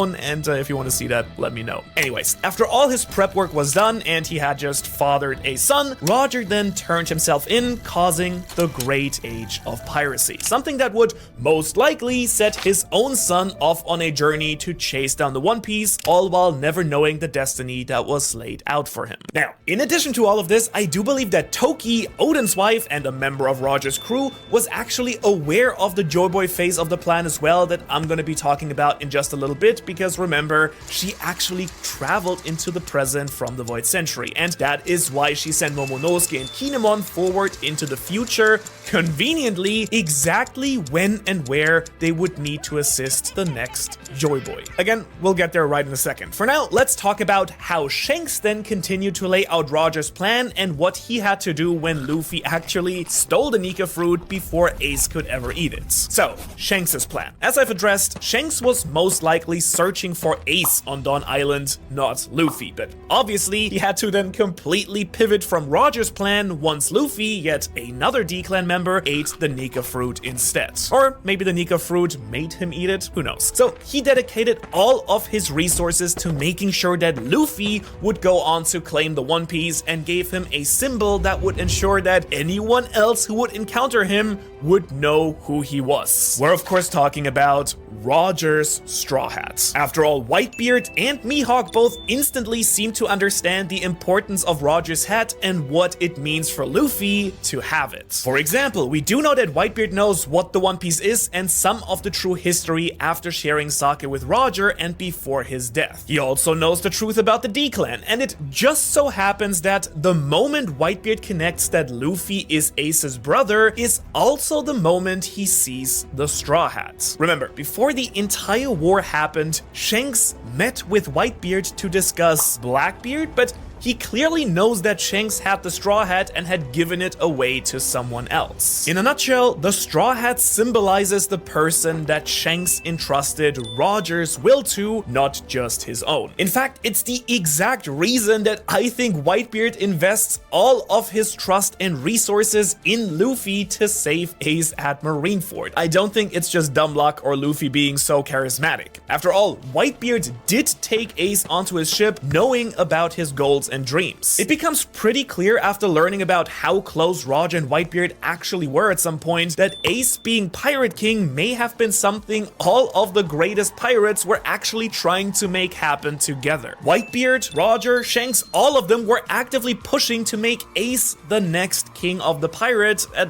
and if you want to see that, let me know. Anyways, after all his prep work was done and he had just fathered a son, Roger then turned himself in, causing the Great Age of Piracy, something that would most likely set his own son off on a journey to chase down the One Piece, all while never knowing the destiny that was laid out for him. Now, in addition to all of this, I do believe that Toki, Oden's wife and a member of Roger's crew, was actually aware of the Joy Boy phase of the plan as well, that I'm going to be talking about in just a little bit, because remember, she actually traveled into the present from the Void Century, and that is why she sent Momonosuke and Kinemon forward into the future, conveniently exactly when and where they would need to assist the next Joy Boy. Again, we'll get there right in a second. For now, let's talk about how Shanks then continued to lay out Roger's plan and what he had to do when Luffy actually stole the Nika fruit before Ace could ever eat it. So, Shanks' plan. As I've addressed, Shanks was most likely searching for Ace on Dawn Island, not Luffy, but obviously he had to then completely pivot from Roger's plan once Luffy, yet another D-Clan member, ate the Nika fruit instead. Or maybe the Nika fruit made him eat it, who knows. So he dedicated all of his resources to making sure that Luffy would go on to claim the One Piece and gave him a symbol that would ensure that anyone else who would encounter him would know who he was. We're of course talking about Roger's Straw Hat. After all, Whitebeard and Mihawk both instantly seem to understand the importance of Roger's hat and what it means for Luffy to have it. For example, we do know that Whitebeard knows what the One Piece is and some of the true history after sharing sake with Roger and before his death. He also knows the truth about the D-Clan, and it just so happens that the moment Whitebeard connects that Luffy is Ace's brother is also the moment he sees the Straw Hat. Remember, before the entire war happened, Shanks met with Whitebeard to discuss Blackbeard, but he clearly knows that Shanks had the Straw Hat and had given it away to someone else. In a nutshell, the Straw Hat symbolizes the person that Shanks entrusted Roger's will to, not just his own. In fact, it's the exact reason that I think Whitebeard invests all of his trust and resources in Luffy to save Ace at Marineford. I don't think it's just dumb luck or Luffy being so charismatic. After all, Whitebeard did take Ace onto his ship knowing about his goals and dreams. It becomes pretty clear after learning about how close Roger and Whitebeard actually were at some point that Ace being Pirate King may have been something all of the greatest pirates were actually trying to make happen together. Whitebeard, Roger, Shanks, all of them were actively pushing to make Ace the next king of the pirates, at